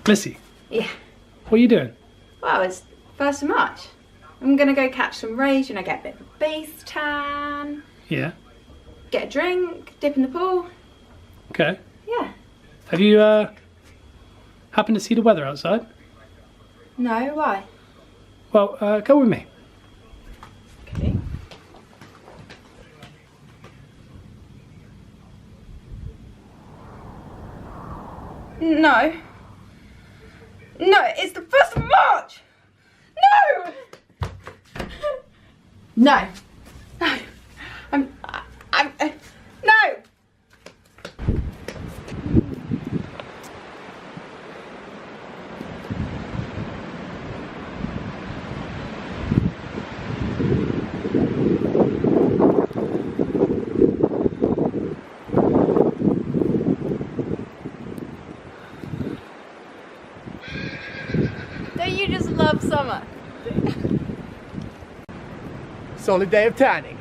Lissy, Yeah. what are you doing? Well, it's 1st of March. I'm gonna go catch some rays, you know, get a bit of a base tan, Yeah. get a drink, dip in the pool. Okay. Yeah. Have you happened to see the weather outside? No, why? Well, go with me. Okay. No. No, it's the 1st of March! No! No. No. No! Don't you just love summer? Solid day of tanning.